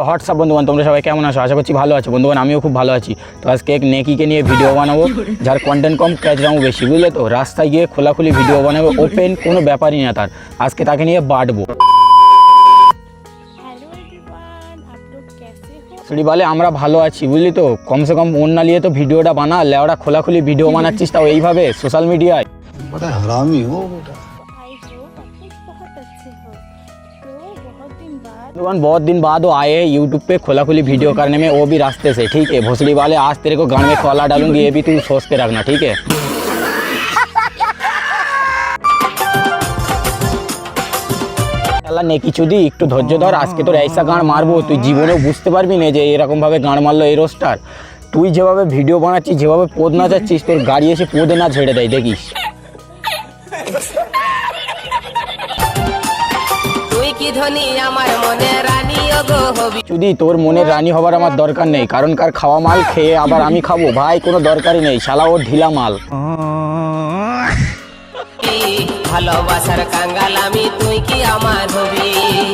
WhatsApp বন্ধুগণ, তোমরা সবাই কেমন আছো? আশা করছি ভালো আছো বন্ধুগণ, আমিও খুব ভালো আছি। তো আজকে এক নেকিকে নিয়ে ভিডিও বানাবো, যার কন্টেন্ট কম ক্যাচরামও বেশি, বুঝলে তো। রাস্তায় গিয়ে খোলাখুলি ভিডিও বানাবো, ওপেন কোনো ব্যাপারই না তার। আজকে তাকে নিয়ে বাড়বো। শ্রী বলে আমরা ভালো আছি, বুঝলি তো। কমসে কম অন্য নিয়ে তো ভিডিওটা বানা, লেওড়া খোলাখুলি ভিডিও বানাচ্ছিস, তাও এইভাবে সোশ্যাল मीडिया। बड़ा हरामी हो बेटा। बहुत दिन बाद वो आए हैं यूट्यूब पे खोलाखुली वीडियो करने में, वो भी रास्ते से, ठीक है। भोसड़ी वाले, आज तेरे को गान में कॉला डालूंगी, ये भी तू सोच के रखना, ठीक है। নেকি চুদি, একটু ধৈর্য ধর। আজকে তোর এইসা গান মারবো, তুই জীবনেও বুঝতে পারবি না যে এরকম ভাবে গান মারলো এই রোস্টার। তুই যেভাবে ভিডিও বানাচ্ছিস, যেভাবে পোদ না যাচ্ছিস, তোর গাড়ি এসে পোদে না ছেড়ে দেয়, দেখিস। যদি তোর মনের রানী হবার আমার দরকার নেই, কারণ কার খাওয়া মাল খেয়ে আবার আমি খাবো, ভাই কোনো দরকারই নেই, শালা ও ঢিলা মাল। ভালোবাসার কাঙ্গাল আমি, তুই কি আমার হবি?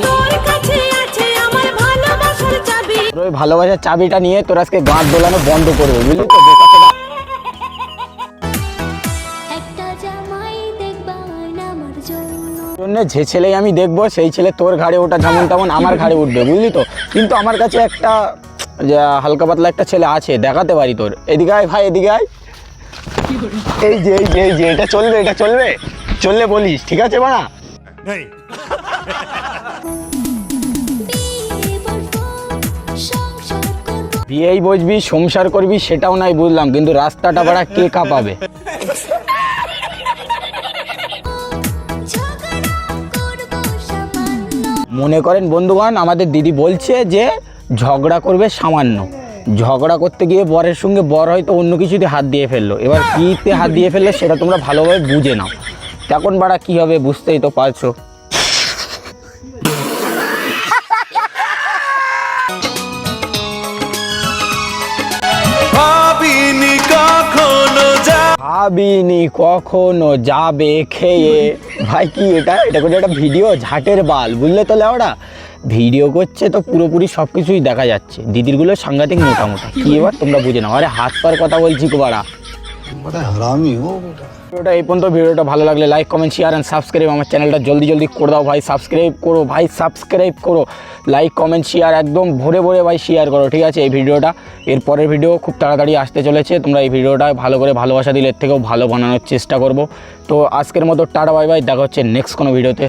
তোর কাছে আছে আমার ভালোবাসার চাবি। ওই ভালোবাসার চাবিটা নিয়ে তোর আজকে গাঁট দোলানো বন্ধ করবো, বুঝলি তো। যে ছেলেই আমি দেখবো, সেই ছেলে তোর ঘাড়ে ওটা যেমন তেমন আমার ঘাড়ে উঠবে, বুঝলি তো। কিন্তু আমার কাছে একটা হালকা পাতলা একটা ছেলে আছে, দেখাতে পারি তোর। এদিকে আয় ভাই, এদিকে আয়। এই যে এই যে এই যে এটা চলবে, এটা চলবে, চললে বলিস, ঠিক আছে বাড়া। বিয়েই বসবি, সংসার করবি, সেটাও নাই বুঝলাম, কিন্তু রাস্তাটা বাড়া কে কাঁপাবে? মনে করেন বন্ধুগণ, আমাদের দিদি বলছে যে ঝগড়া করবে সামান্য। ঝগড়া করতে গিয়ে বরের সঙ্গে বর হয়তো অন্য কিছুতে হাত দিয়ে ফেললো। এবার কীতে হাত দিয়ে ফেললো সেটা তোমরা ভালোভাবে বুঝে নাও। তখন বাড়া কী হবে বুঝতেই তো পারছো। ভাবিনি কখনো যাবে খেয়ে। ভাই কি এটা, এটা করে একটা ভিডিও ঝাটের বাল, বুঝলে তো লেওড়া। ভিডিও করছে তো পুরোপুরি সব কিছুই দেখা যাচ্ছে। দিদিরগুলো সাংঘাতিক মোটা মোটা, কি এবার তোমরা বুঝে নাও। আরে হাত পার কথা বলছি গো বাড়া। ভিডিওটা এই পর্যন্ত। ভিডিওটা ভালো লাগলে like comment share and subscribe. আমার চ্যানেলটা জলদি জলদি করে দাও ভাই, সাবস্ক্রাইব করো ভাই, সাবস্ক্রাইব করো। লাইক কমেন্ট শেয়ার একদম ভরে ভরে ভাই শেয়ার করো, ঠিক আছে। এই ভিডিওটা, এর পরের ভিডিও খুব তাড়াতাড়ি আসতে চলেছে। তোমরা এই ভিডিওটা ভালো করে ভালোবাসা দিলে এর থেকেও ভালো বানানোর চেষ্টা করব। তো আজকের মতো টাটা বাই বাই, দেখা হচ্ছে নেক্সট কোনো ভিডিওতে।